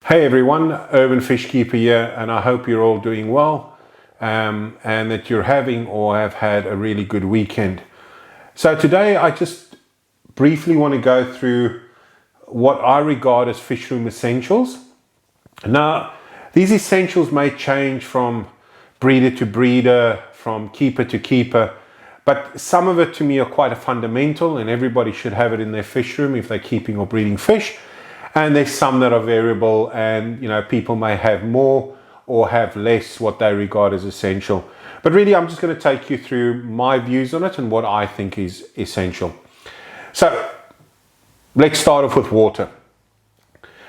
Hey everyone, Urban Fish Keeper here, and I hope you're all doing well and that you're having or have had a really good weekend. So today I just briefly want to go through what I regard as fish room essentials. Now, these essentials may change from breeder to breeder, from keeper to keeper, but some of it to me are quite fundamental and everybody should have it in their fish room if they're keeping or breeding fish. And there's some that are variable and people may have more or have less what they regard as essential. But really I'm just going to take you through my views on it and what I think is essential. So let's start off with water.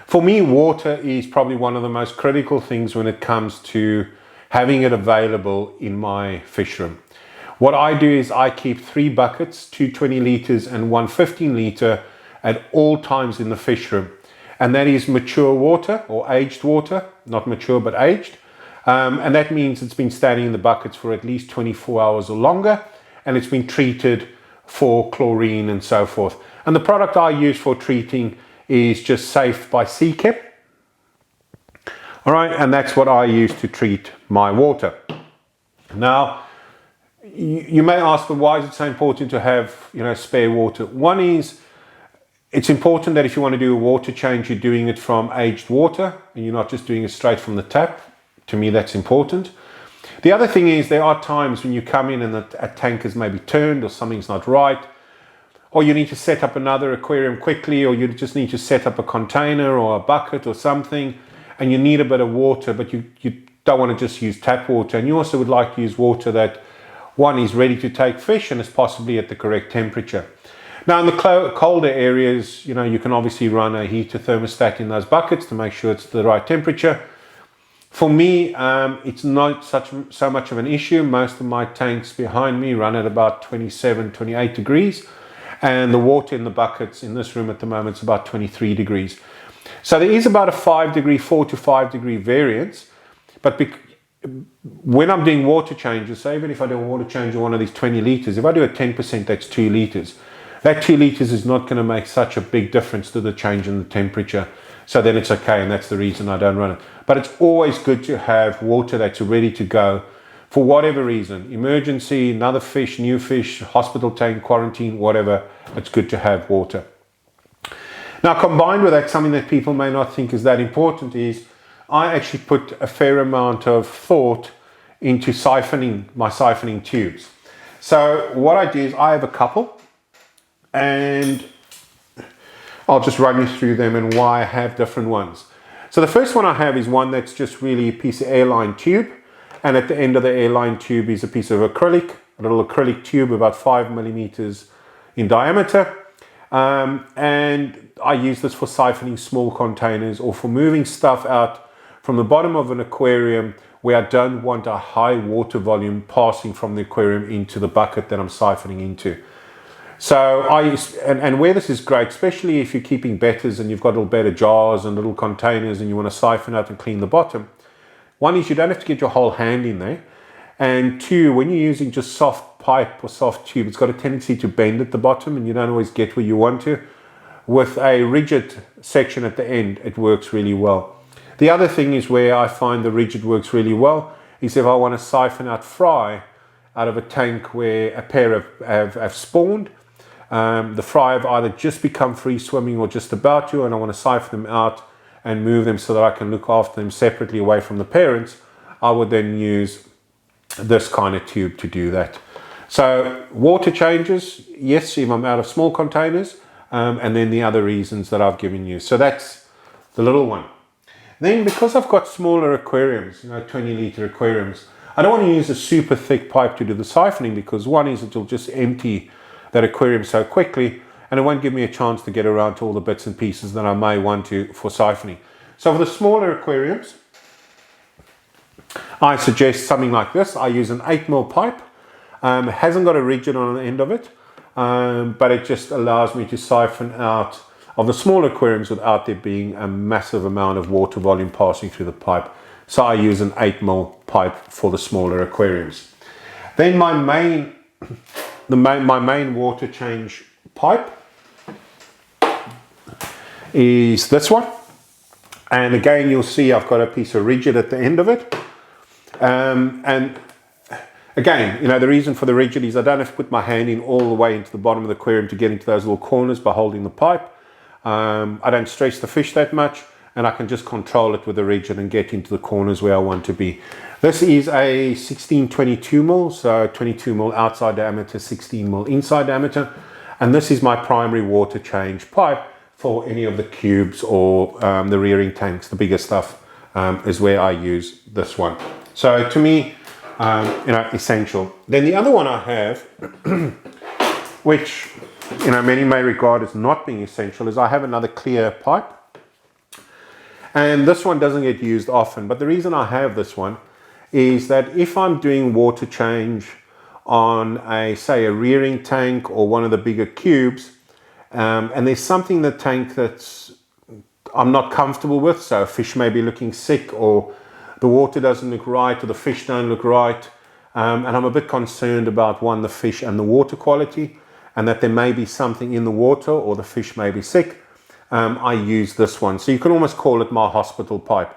For me, water is probably one of the most critical things when it comes to having it available in my fish room. What I do is I keep 3 buckets, 2 20 litres and 1 15 litre at all times in the fish room. And that is mature water or aged water, not mature but aged. And that means it's been standing in the buckets for at least 24 hours or longer, and it's been treated for chlorine and so forth. And the product I use for treating is just Safe by Seakep. All right, and that's what I use to treat my water. Now, you may ask, but why is it so important to have spare water? One is, it's important that if you want to do a water change, you're doing it from aged water and you're not just doing it straight from the tap. To me, that's important. The other thing is there are times when you come in and a tank is maybe turned or something's not right, or you need to set up another aquarium quickly, or you just need to set up a container or a bucket or something, and you need a bit of water, but you don't want to just use tap water. And you also would like to use water that, one, is ready to take fish and is possibly at the correct temperature. Now in the colder areas, you can obviously run a heater thermostat in those buckets to make sure it's the right temperature. For me, it's not so much of an issue. Most of my tanks behind me run at about 27, 28 degrees. And the water in the buckets in this room at the moment is about 23 degrees. So there is about a 4 to 5 degree variance. But when I'm doing water changes, so even if I do a water change of one of these 20 litres, if I do a 10%, that's 2 litres. That 2 litres is not going to make such a big difference to the change in the temperature. So then it's okay, and that's the reason I don't run it. But it's always good to have water that's ready to go for whatever reason. Emergency, another fish, new fish, hospital tank, quarantine, whatever. It's good to have water. Now combined with that, something that people may not think is that important is I actually put a fair amount of thought into my siphoning tubes. So what I do is I have a couple, and I'll just run you through them and why I have different ones. So the first one I have is one that's just really a piece of airline tube, and at the end of the airline tube is a piece of acrylic, a little acrylic tube about 5 millimeters in diameter, and I use this for siphoning small containers or for moving stuff out from the bottom of an aquarium where I don't want a high water volume passing from the aquarium into the bucket that I'm siphoning into. So and where this is great, especially if you're keeping betters and you've got little better jars and little containers and you want to siphon out and clean the bottom. One is you don't have to get your whole hand in there. And two, when you're using just soft pipe or soft tube, it's got a tendency to bend at the bottom and you don't always get where you want to. With a rigid section at the end, it works really well. The other thing is where I find the rigid works really well is if I want to siphon out fry out of a tank where a pair have spawned. The fry have either just become free swimming or just about to, and I want to siphon them out and move them so that I can look after them separately away from the parents. I would then use this kind of tube to do that. So water changes, yes, if I'm out of small containers, and then the other reasons that I've given you. So that's the little one. Then because I've got smaller aquariums, 20 litre aquariums, I don't want to use a super thick pipe to do the siphoning because one is it'll just empty that aquarium so quickly, and it won't give me a chance to get around to all the bits and pieces that I may want to for siphoning. So for the smaller aquariums, I suggest something like this. I use an 8mm pipe. It hasn't got a rigid on the end of it, but it just allows me to siphon out of the smaller aquariums without there being a massive amount of water volume passing through the pipe. So I use an 8mm pipe for the smaller aquariums. Then my main water change pipe is this one. And again, you'll see I've got a piece of rigid at the end of it. And again, the reason for the rigid is I don't have to put my hand in all the way into the bottom of the aquarium to get into those little corners by holding the pipe. I don't stress the fish that much, and I can just control it with the rigid and get into the corners where I want to be. This is a 1622 mil, so 22 mil outside diameter, 16 mil inside diameter. And this is my primary water change pipe for any of the cubes or the rearing tanks. The bigger stuff is where I use this one. So to me, essential. Then the other one I have, which many may regard as not being essential, is I have another clear pipe. And this one doesn't get used often, but the reason I have this one is that if I'm doing water change on say a rearing tank or one of the bigger cubes, and there's something in the tank that's I'm not comfortable with, so a fish may be looking sick, or the water doesn't look right, or the fish don't look right, and I'm a bit concerned about the fish and the water quality, and that there may be something in the water or the fish may be sick, I use this one. So you can almost call it my hospital pipe.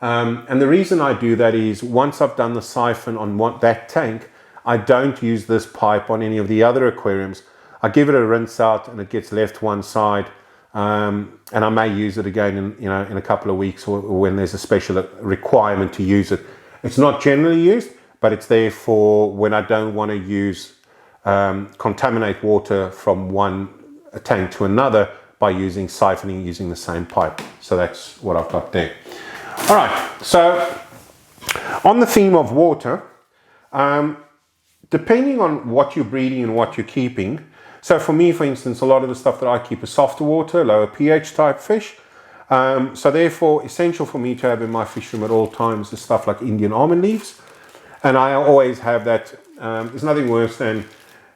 And the reason I do that is once I've done the siphon on that tank, I don't use this pipe on any of the other aquariums. I give it a rinse out and it gets left one side, and I may use it again in a couple of weeks, or when there's a special requirement to use it. It's not generally used, but it's there for when I don't want to use contaminate water from one tank to another by using siphoning using the same pipe. So that's what I've got there. All right, so on the theme of water, depending on what you're breeding and what you're keeping, so for me, for instance, a lot of the stuff that I keep is softer water, lower pH type fish. So therefore, essential for me to have in my fish room at all times is stuff like Indian almond leaves. And I always have that. There's nothing worse than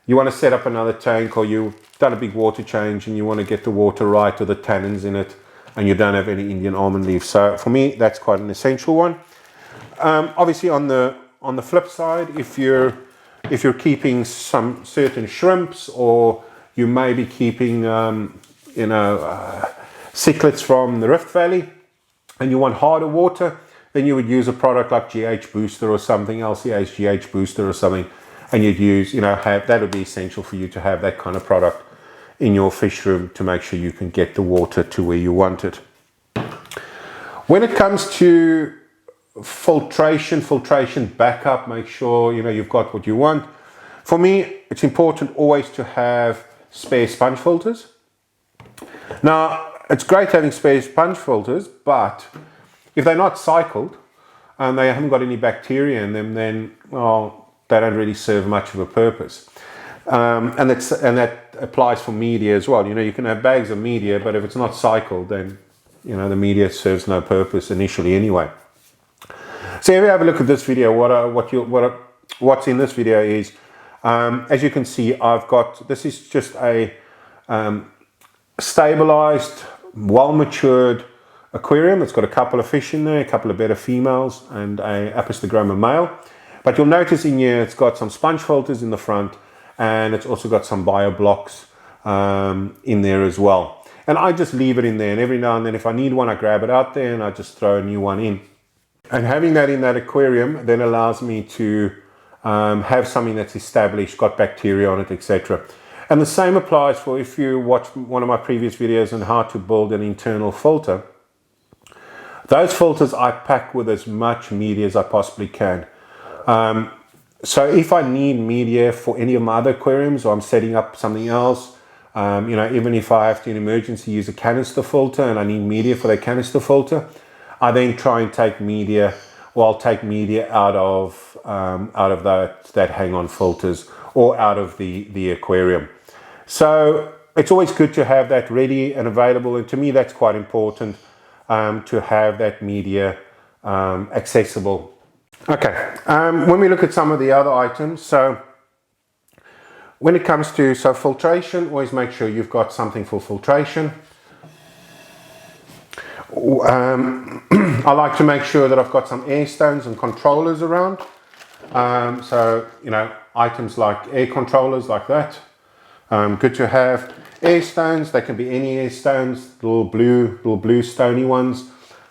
you want to set up another tank, or you've done a big water change and you want to get the water right or the tannins in it, and you don't have any Indian almond leaves. So for me, that's quite an essential one. Obviously, on the flip side, if you're keeping some certain shrimps, or you may be keeping cichlids from the Rift Valley, and you want harder water, then you would use a product like GH Booster or something else, GH Booster or something, and you'd use, that would be essential for you to have that kind of product in your fish room to make sure you can get the water to where you want it. When it comes to filtration backup, make sure you've got what you want. For me, it's important always to have spare sponge filters. Now, it's great having spare sponge filters, but if they're not cycled and they haven't got any bacteria in them, then they don't really serve much of a purpose. And that applies for media as well. You can have bags of media, but if it's not cycled, then the media serves no purpose initially anyway. So if you have a look at this video, what's in this video is, as you can see, this is just a stabilized, well-matured aquarium. It's got a couple of fish in there, a couple of betta females and a Apistogramma male. But you'll notice in here it's got some sponge filters in the front, and it's also got some bio blocks in there as well. And I just leave it in there, and every now and then if I need one, I grab it out there and I just throw a new one in. And having that in that aquarium then allows me to have something that's established, got bacteria on it, etc. And the same applies for if you watch one of my previous videos on how to build an internal filter. Those filters I pack with as much media as I possibly can. So if I need media for any of my other aquariums, or I'm setting up something else, even if I have to in emergency use a canister filter and I need media for that canister filter, I then try and take media, or I'll take media out of that hang-on filters or out of the aquarium. So it's always good to have that ready and available, and to me that's quite important, to have that media accessible. Okay, when we look at some of the other items, so when it comes to filtration, always make sure you've got something for filtration. I like to make sure that I've got some air stones and controllers around. Items like air controllers like that. Good to have. Air stones, they can be any air stones, little blue stony ones.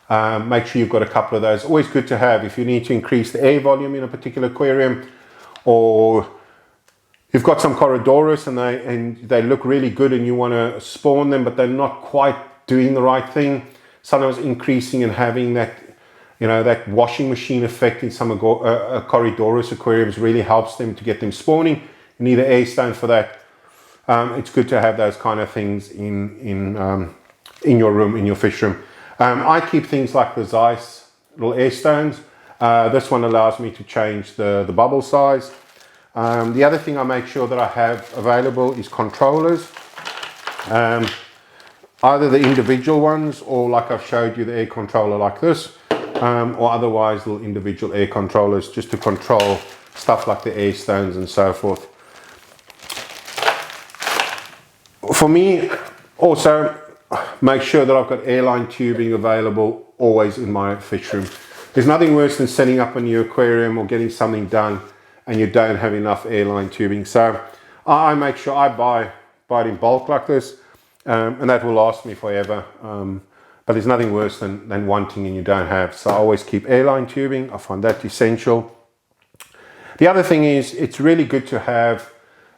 Make sure you've got a couple of those. Always good to have if you need to increase the air volume in a particular aquarium, or you've got some Corridorus and they look really good and you want to spawn them, but they're not quite doing the right thing. Sometimes increasing and having that, that washing machine effect in some Corridorus aquariums really helps them to get them spawning. You need an air stone for that. It's good to have those kind of things in your room, in your fish room. I keep things like the Zeiss little air stones. This one allows me to change the bubble size. The other thing I make sure that I have available is controllers. Either the individual ones, or like I've showed you, the air controller like this, or otherwise little individual air controllers just to control stuff like the air stones and so forth. For me, also make sure that I've got airline tubing available always in my fish room. There's nothing worse than setting up a new aquarium or getting something done and you don't have enough airline tubing. So I make sure I buy it in bulk like this, and that will last me forever. But there's nothing worse than wanting and you don't have. So I always keep airline tubing. I find that essential. The other thing is, it's really good to have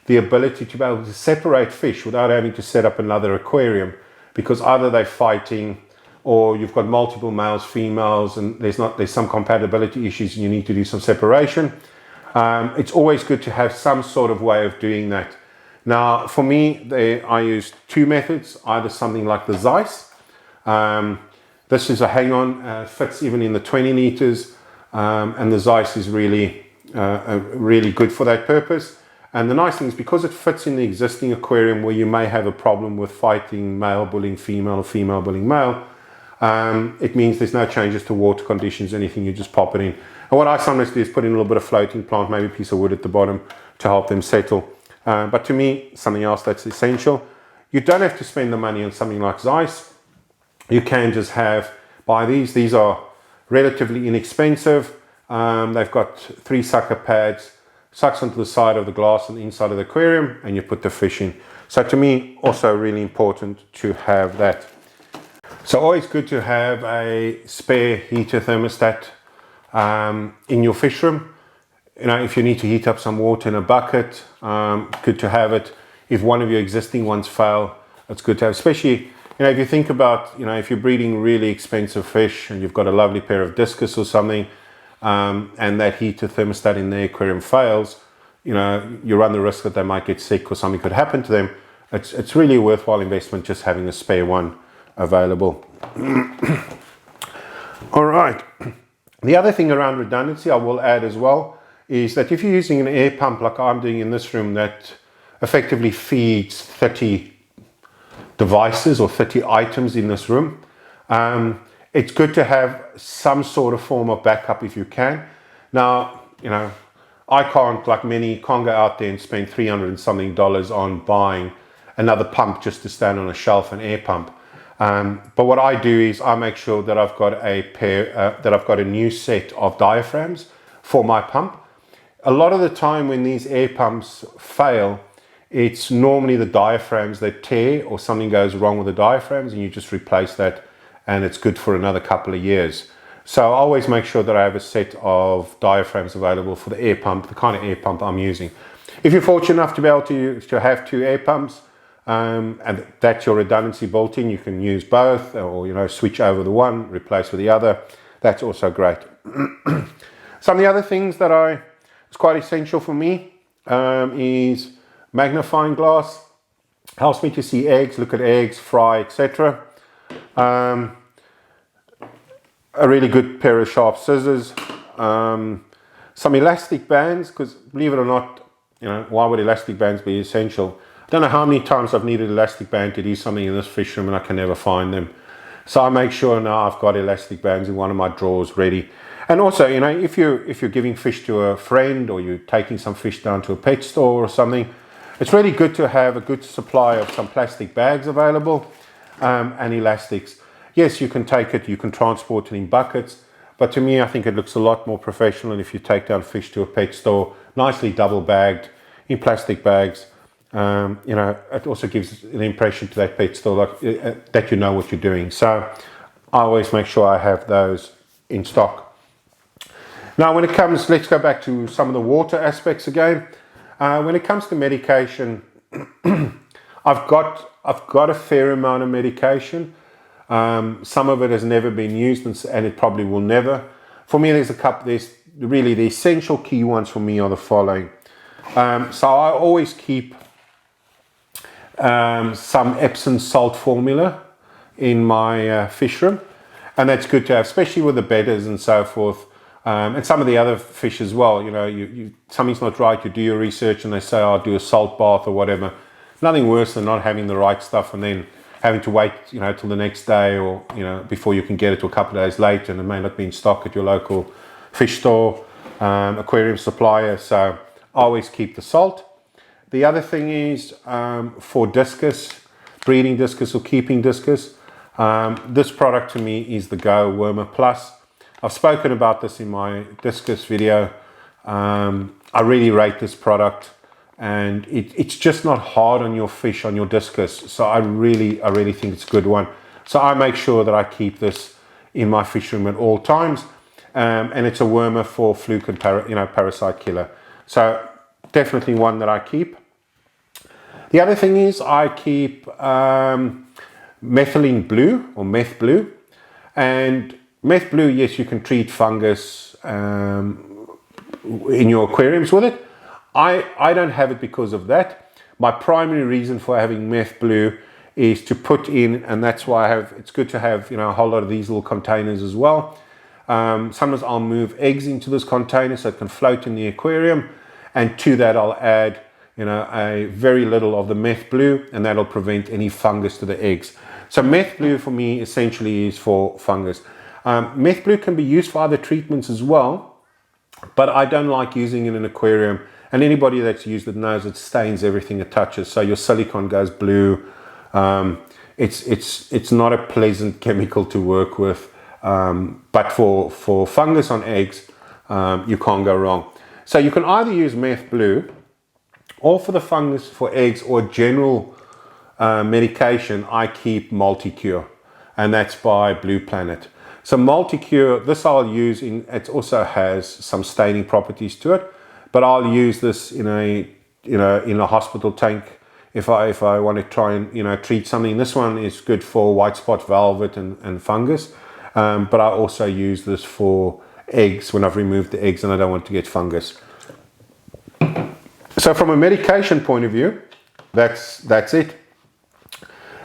the ability to be able to separate fish without having to set up another aquarium, because either they're fighting or you've got multiple males, females, and there's some compatibility issues and you need to do some separation. It's always good to have some sort of way of doing that. Now, for me, I use two methods, either something like the Zeiss. This is a hang-on, fits even in the 20 liters, and the Zeiss is really good for that purpose. And the nice thing is, because it fits in the existing aquarium where you may have a problem with fighting male bullying female or female bullying male, it means there's no changes to water conditions, anything, you just pop it in. And what I sometimes do is put in a little bit of floating plant, maybe a piece of wood at the bottom to help them settle. But to me, something else that's essential. You don't have to spend the money on something like Zeiss. You can just buy these. These are relatively inexpensive. They've got 3 sucker pads, sucks onto the side of the glass and the inside of the aquarium, and you put the fish in. So to me, also really important to have that. So always good to have a spare heater thermostat in your fish room. If you need to heat up some water in a bucket, good to have it. If one of your existing ones fail, it's good to have, especially, if you think about, if you're breeding really expensive fish and you've got a lovely pair of discus or something, and that heater thermostat in the aquarium fails, you run the risk that they might get sick or something could happen to them. It's really a worthwhile investment just having a spare one available. All right. The other thing around redundancy I will add as well is that if you're using an air pump like I'm doing in this room that effectively feeds 30 devices or 30 items in this room, it's good to have some sort of form of backup if you can. Now, I can't, like many, can't go out there and spend $300 and something on buying another pump just to stand on a shelf, an air pump. But what I do is I make sure that I've got a new set of diaphragms for my pump. A lot of the time when these air pumps fail, it's normally the diaphragms that tear or something goes wrong with the diaphragms, and you just replace that and it's good for another couple of years. So I always make sure that I have a set of diaphragms available for the air pump, the kind of air pump I'm using. If you're fortunate enough to be able to have 2 air pumps, and that's your redundancy built in, you can use both, or switch over the one, replace with the other. That's also great. Some of the other things that it's quite essential for me is magnifying glass. Helps me to see eggs, look at eggs, fry, etc. A really good pair of sharp scissors, some elastic bands, because believe it or not, why would elastic bands be essential? I don't know how many times I've needed elastic band to do something in this fish room and I can never find them. So I make sure now I've got elastic bands in one of my drawers ready. And also, if you're giving fish to a friend or you're taking some fish down to a pet store or something, it's really good to have a good supply of some plastic bags available, and elastics. Yes, you can take it, you can transport it in buckets, but to me, I think it looks a lot more professional if you take down fish to a pet store, nicely double bagged in plastic bags. It also gives an impression to that pet store that you know what you're doing. So I always make sure I have those in stock. Now when it comes, let's go back to some of the water aspects again. When it comes to medication, I've got a fair amount of medication. Some of it has never been used, and it probably will never. For me, there's really the essential key ones for me are the following. So I always keep some Epsom salt formula in my fish room, and that's good to have, especially with the bedders and so forth, and some of the other fish as well. You know, something's not right, you do your research and they say, "I'll do a salt bath" or whatever. Nothing worse than not having the right stuff and then having to wait, you know, till the next day, or, you know, before you can get it to a couple of days later, and it may not be in stock at your local fish store, aquarium supplier. So I always keep the salt. The other thing is, for discus, breeding discus or keeping discus, this product to me is the Go Wormer Plus. I've spoken about this in my discus video. I really rate this product, and it's just not hard on your fish, on your discus. So I really think it's a good one. So I make sure that I keep this in my fish room at all times, and it's a wormer for fluke and parasite killer. So definitely one that I keep. The other thing is I keep methylene blue or meth blue, and meth blue, yes, you can treat fungus in your aquariums with it. I don't have it because of that. My primary reason for having meth blue is to put in, and that's why it's good to have, you know, a whole lot of these little containers as well. Sometimes I'll move eggs into this container so it can float in the aquarium, and to that I'll add, you know, a very little of the meth blue, and that'll prevent any fungus to the eggs. So meth blue for me essentially is for fungus. Meth blue can be used for other treatments as well, but I don't like using it in an aquarium. And anybody that's used it knows it stains everything it touches. So your silicone goes blue. It's not a pleasant chemical to work with. But for fungus on eggs, you can't go wrong. So you can either use meth blue, or for the fungus for eggs, or general medication, I keep Multicure, and that's by Blue Planet. So Multicure, this I'll use it also has some staining properties to it, but I'll use this in a hospital tank if I want to try and, you know, treat something. This one is good for white spot velvet and fungus, but I also use this for eggs when I've removed the eggs and I don't want to get fungus. So from a medication point of view, that's it.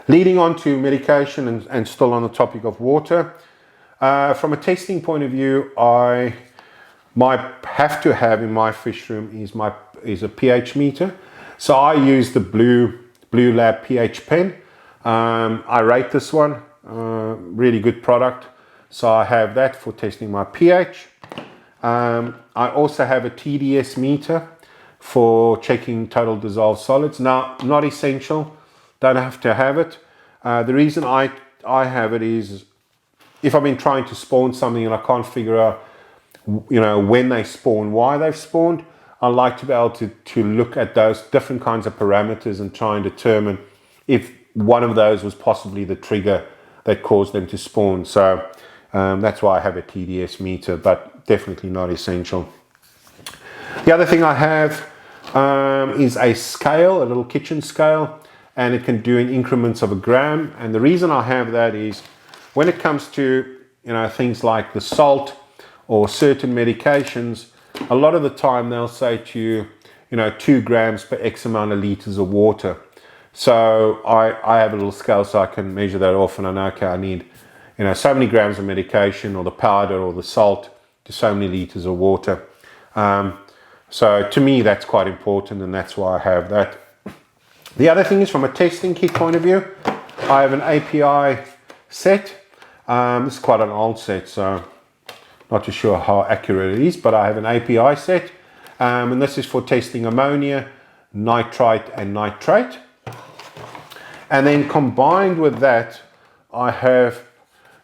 Leading on to medication and still on the topic of water, from a testing point of view, have to have in my fish room is a pH meter. So I use the Blue Lab pH pen. I rate this one, really good product. So I have that for testing my pH. I also have a TDS meter for checking total dissolved solids. Now, not essential, don't have to have it. The reason I have it is if I've been trying to spawn something and I can't figure out, you know, when they spawn, why they've spawned, I like to be able to look at those different kinds of parameters and try and determine if one of those was possibly the trigger that caused them to spawn. So that's why I have a TDS meter, but definitely not essential. The other thing I have is a scale, a little kitchen scale, and it can do in increments of 1 gram. And the reason I have that is when it comes to, you know, things like the salt or certain medications, a lot of the time they'll say to you, you know, 2 grams per X amount of liters of water. So I have a little scale so I can measure that off, and I know, okay, I need, you know, so many grams of medication or the powder or the salt to so many liters of water. So to me, that's quite important, and that's why I have that. The other thing is, from a testing kit point of view, I have an API set. This is quite an old set, so not too sure how accurate it is, but I have an API set, and this is for testing ammonia, nitrite and nitrate. And then combined with that, I have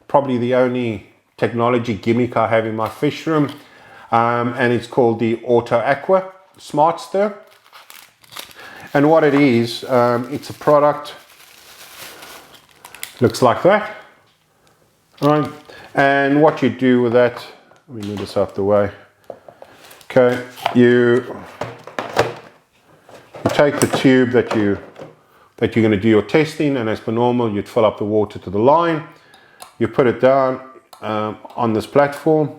probably the only technology gimmick I have in my fish room, and it's called the Auto Aqua Smart Stir. And what it is, it's a product, looks like that. All right, and what you do with that, let me move this out the way. Okay, you take the tube that you're going to do your testing, and as per normal, you'd fill up the water to the line. You put it down on this platform,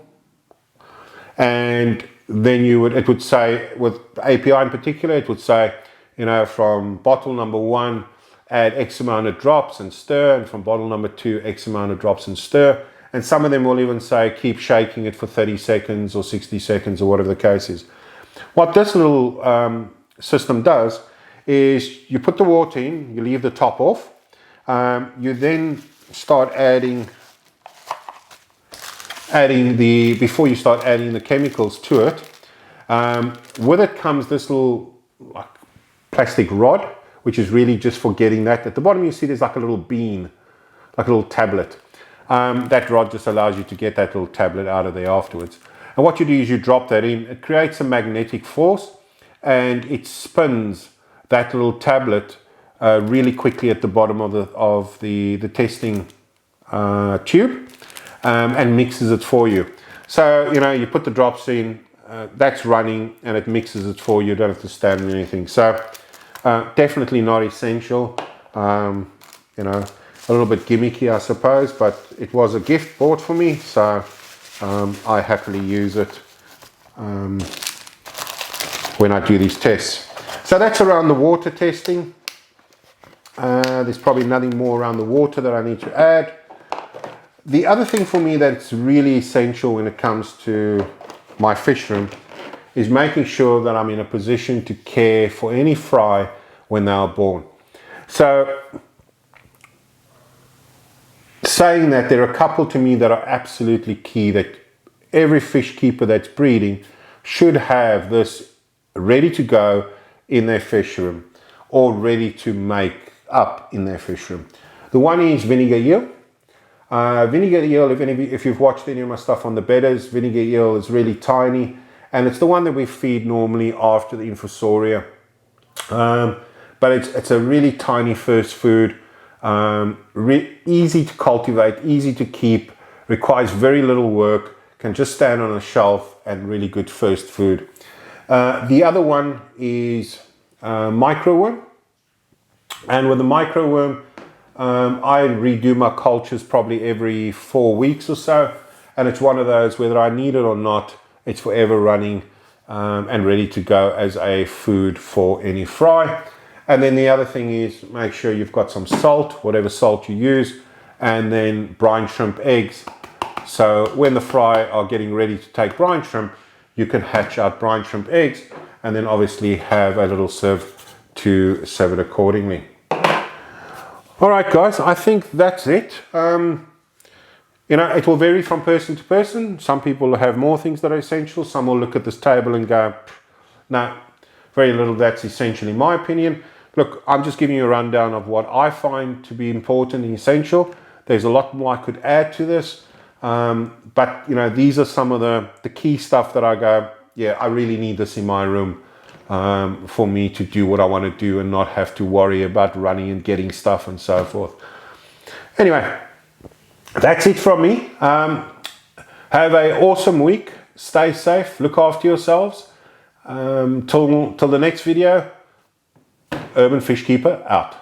and then it would say, with API in particular, it would say, you know, from bottle number 1, add X amount of drops and stir, and from bottle number 2, X amount of drops and stir. And some of them will even say, keep shaking it for 30 seconds or 60 seconds or whatever the case is. What this little system does is you put the water in, you leave the top off, you then start adding before you start adding the chemicals to it. With it comes this little like plastic rod, which is really just for getting that. At the bottom you see there's like a little bean, like a little tablet. That rod just allows you to get that little tablet out of there afterwards. And what you do is you drop that in, it creates a magnetic force, and it spins that little tablet really quickly at the bottom of the testing tube, and mixes it for you. So, you know, you put the drops in, that's running, and it mixes it for you. You don't have to stand or anything. So definitely not essential. You know, a little bit gimmicky, I suppose, but it was a gift bought for me, so I happily use it when I do these tests. So that's around the water testing. There's probably nothing more around the water that I need to add. The other thing for me that's really essential when it comes to my fish room is making sure that I'm in a position to care for any fry when they are born. So, saying that, there are a couple to me that are absolutely key, that every fish keeper that's breeding should have this ready to go in their fish room, or ready to make up in their fish room. The one is vinegar eel. Vinegar eel, if you've watched any of my stuff on the bedders, vinegar eel is really tiny, and it's the one that we feed normally after the infusoria. But it's a really tiny first food, easy to cultivate, easy to keep, requires very little work, can just stand on a shelf, and really good first food. The other one is microworm, and with the microworm, I redo my cultures probably every 4 weeks or so, and it's one of those, whether I need it or not, it's forever running and ready to go as a food for any fry. And then the other thing is, make sure you've got some salt, whatever salt you use, and then brine shrimp eggs. So when the fry are getting ready to take brine shrimp, you can hatch out brine shrimp eggs, and then obviously have a little sieve to serve it accordingly. All right, guys, I think that's it. You know, it will vary from person to person. Some people will have more things that are essential. Some will look at this table and go, no, very little that's essential in my opinion. Look, I'm just giving you a rundown of what I find to be important and essential. There's a lot more I could add to this. But, you know, these are some of the key stuff that I go, yeah, I really need this in my room for me to do what I want to do and not have to worry about running and getting stuff and so forth. Anyway, that's it from me. Have an awesome week. Stay safe. Look after yourselves. Till the next video, Urban Fish Keeper out.